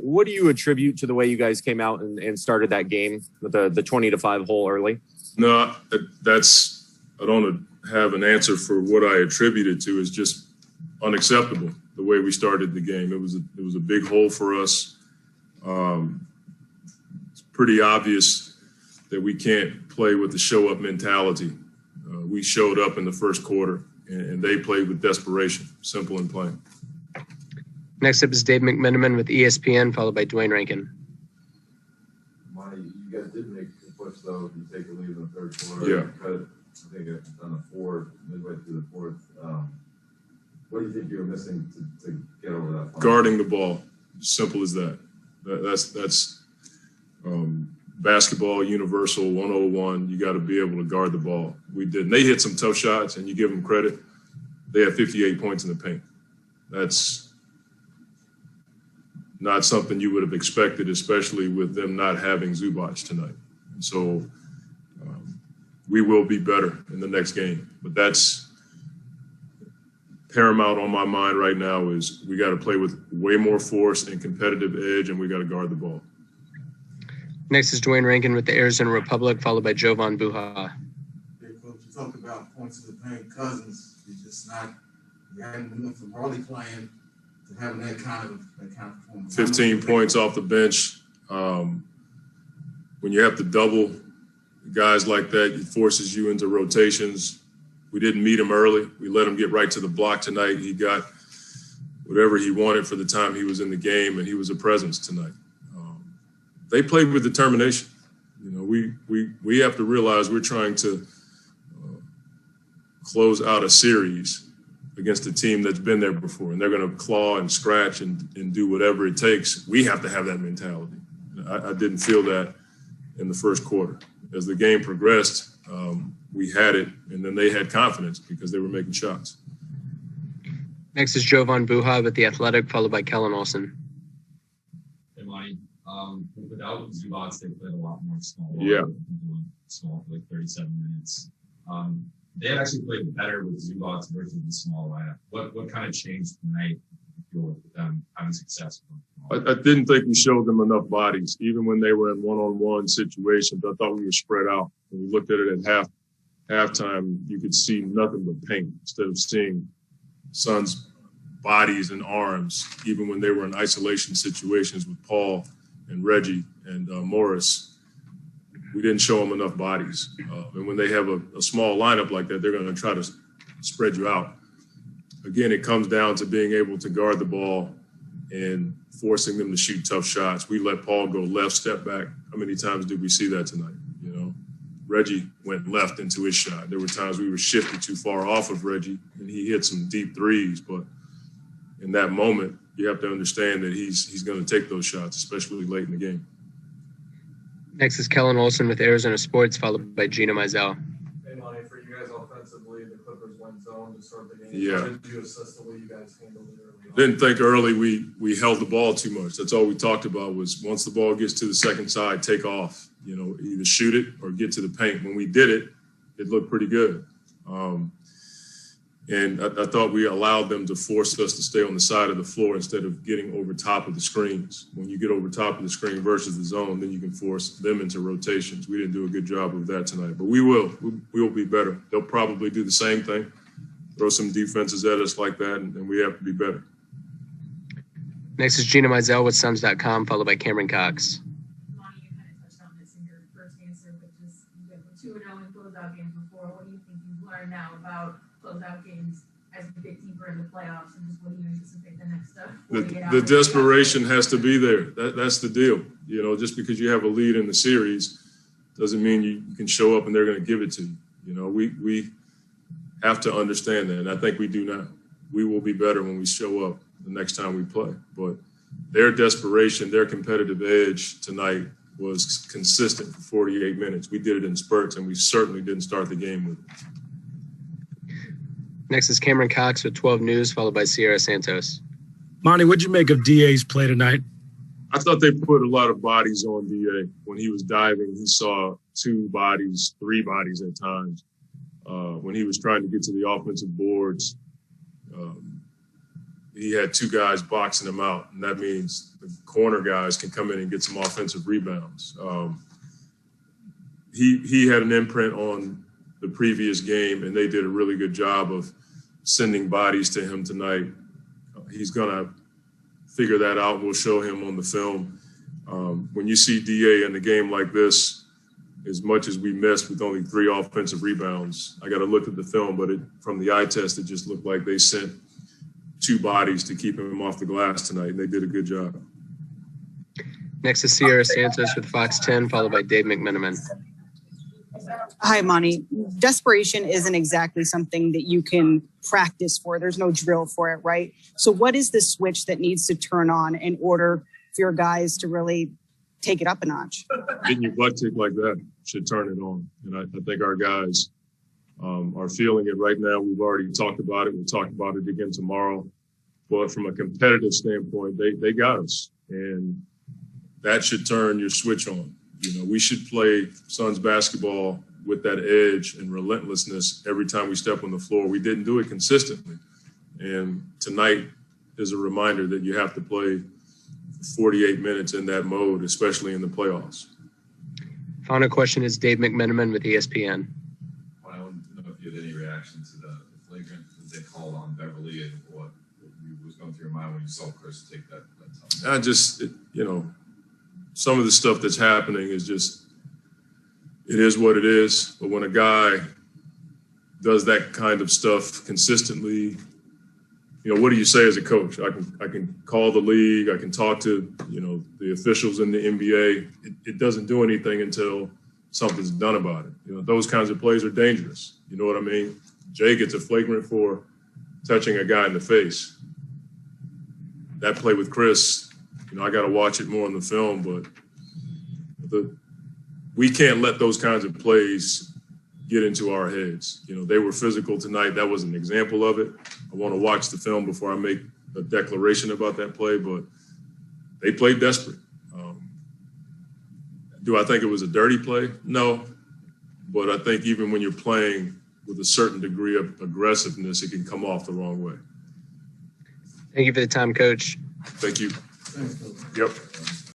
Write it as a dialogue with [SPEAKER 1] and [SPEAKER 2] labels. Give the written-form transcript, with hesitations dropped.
[SPEAKER 1] what do you attribute to the way you guys came out and started that game with the 20-5 hole early?
[SPEAKER 2] No, I don't have an answer for what I attribute it to. It's just unacceptable the way we started the game. It was a big hole for us. It's pretty obvious that we can't play with the show up mentality. We showed up in the first quarter and they played with desperation, simple and plain.
[SPEAKER 3] Next up is Dave McMenamin with ESPN, followed by Dwayne Rankin.
[SPEAKER 4] Monty, you guys did make the push, though. You take the lead in the third quarter.
[SPEAKER 2] Yeah.
[SPEAKER 4] Cut, I think on the fourth, midway through the fourth. What do you think you were missing to get over that?
[SPEAKER 2] Guarding the ball. Simple as that. That's basketball universal 101. You got to be able to guard the ball. We did. And they hit some tough shots, and you give them credit. They had 58 points in the paint. That's not something you would have expected, especially with them not having Zubac tonight. And so we will be better in the next game. But that's paramount on my mind right now is we got to play with way more force and competitive edge, and we got to guard the ball.
[SPEAKER 3] Next is Dwayne Rankin with the Arizona Republic, followed by Jovan Buha.
[SPEAKER 5] Hey, Coach, you talked about points to the paint. Cousins, you hadn't went from Raleigh playing to having that kind of performance.
[SPEAKER 2] 15 points off the bench. When you have to double guys like that, it forces you into rotations. We didn't meet him early. We let him get right to the block tonight. He got whatever he wanted for the time he was in the game, and he was a presence tonight. They played with determination. You know, we have to realize we're trying to close out a series against a team that's been there before, and they're going to claw and scratch and do whatever it takes. We have to have that mentality. I didn't feel that in the first quarter. As the game progressed, we had it, and then they had confidence because they were making shots.
[SPEAKER 3] Next is Jovan Buha with the Athletic, followed by Kellen Olson.
[SPEAKER 6] Hey, Monty. Without Zubac, they played a lot more small.
[SPEAKER 2] Yeah.
[SPEAKER 6] Small for like 37 minutes. They had actually played better with Zubac versus the small lineup. What kind of changed tonight with them having success?
[SPEAKER 2] I didn't think we showed them enough bodies, even when they were in one-on-one situations. I thought we were spread out. When we looked at it at halftime, you could see nothing but paint instead of seeing Suns' bodies and arms, even when they were in isolation situations with Paul and Reggie and Morris. We didn't show them enough bodies. And when they have a small lineup like that, they're going to try to spread you out. Again, it comes down to being able to guard the ball and forcing them to shoot tough shots. We let Paul go left, step back. How many times did we see that tonight? You know, Reggie went left into his shot. There were times we were shifted too far off of Reggie, and he hit some deep threes. But in that moment, you have to understand that he's going to take those shots, especially late in the game.
[SPEAKER 3] Next is Kellen Olson with Arizona Sports, followed by Gina Mizell.
[SPEAKER 7] Hey, Monty, for you guys offensively, the Clippers went zone to start the game.
[SPEAKER 2] Yeah.
[SPEAKER 7] How did you assess the way you guys handled it early on?
[SPEAKER 2] Didn't think early we held the ball too much. That's all we talked about was once the ball gets to the second side, take off. You know, either shoot it or get to the paint. When we did it, it looked pretty good. And I thought we allowed them to force us to stay on the side of the floor instead of getting over top of the screens. When you get over top of the screen versus the zone, then you can force them into rotations. We didn't do a good job of that tonight, but we will. We will be better. They'll probably do the same thing, throw some defenses at us like that, and we have to be better.
[SPEAKER 3] Next is Gina Mizell with Suns.com, followed by Cameron Cox.
[SPEAKER 8] Monty, you kind of touched on this in your first answer, but just you went 2-0 in closeout games before. What do you think you've learned now about closeout games as we get deeper in the playoffs, and just what do you anticipate the next step?
[SPEAKER 2] The desperation has to be there. That's the deal. You know, just because you have a lead in the series doesn't mean you can show up and they're going to give it to you. You know, we have to understand that, and I think we do now. We will be better when we show up the next time we play. But their desperation, their competitive edge tonight was consistent for 48 minutes. We did it in spurts, and we certainly didn't start the game with it.
[SPEAKER 3] Next is Cameron Cox with 12 News, followed by Sierra Santos.
[SPEAKER 9] Monty, what'd you make of DA's play tonight?
[SPEAKER 2] I thought they put a lot of bodies on DA. When he was diving, he saw 2 bodies, 3 bodies at times. When he was trying to get to the offensive boards, he had two guys boxing him out, and that means the corner guys can come in and get some offensive rebounds. He had an imprint on the previous game, and they did a really good job of sending bodies to him tonight. He's going to figure that out. We'll show him on the film. When you see DA in a game like this, as much as we missed with only 3 offensive rebounds, I got to look at the film, but from the eye test, it just looked like they sent 2 bodies to keep him off the glass tonight, and they did a good job.
[SPEAKER 3] Next is Sierra Santos with Fox 10, followed by Dave McMenamin.
[SPEAKER 10] Hi, Monty. Desperation isn't exactly something that you can practice for. There's no drill for it, right? So what is the switch that needs to turn on in order for your guys to really take it up a notch?
[SPEAKER 2] Getting your butt kicked like that should turn it on. And I think our guys are feeling it right now. We've already talked about it. We'll talk about it again tomorrow. But from a competitive standpoint, they got us. And that should turn your switch on. You know, we should play Suns basketball with that edge and relentlessness every time we step on the floor. We didn't do it consistently. And tonight is a reminder that you have to play 48 minutes in that mode, especially in the playoffs.
[SPEAKER 3] Final question is Dave McMenamin with ESPN.
[SPEAKER 4] I don't know if you had any reaction to the flagrant that they called on Beverly and what was going through your mind when you saw Chris take that time. Some of the stuff that's happening is just, it is what it is. But when a guy does that kind of stuff consistently, what do you say as a coach? I can call the league. I can talk to, the officials in the NBA. It doesn't do anything until something's done about it. Those kinds of plays are dangerous. You know what I mean? Jay gets a flagrant for touching a guy in the face. That play with Chris, I got to watch it more on the film, but we can't let those kinds of plays get into our heads. They were physical tonight. That was an example of it. I want to watch the film before I make a declaration about that play, but they played desperate. Do I think it was a dirty play? No, but I think even when you're playing with a certain degree of aggressiveness, it can come off the wrong way.
[SPEAKER 3] Thank you for the time, Coach.
[SPEAKER 2] Thank you.
[SPEAKER 5] Thanks, Coach.
[SPEAKER 2] Yep.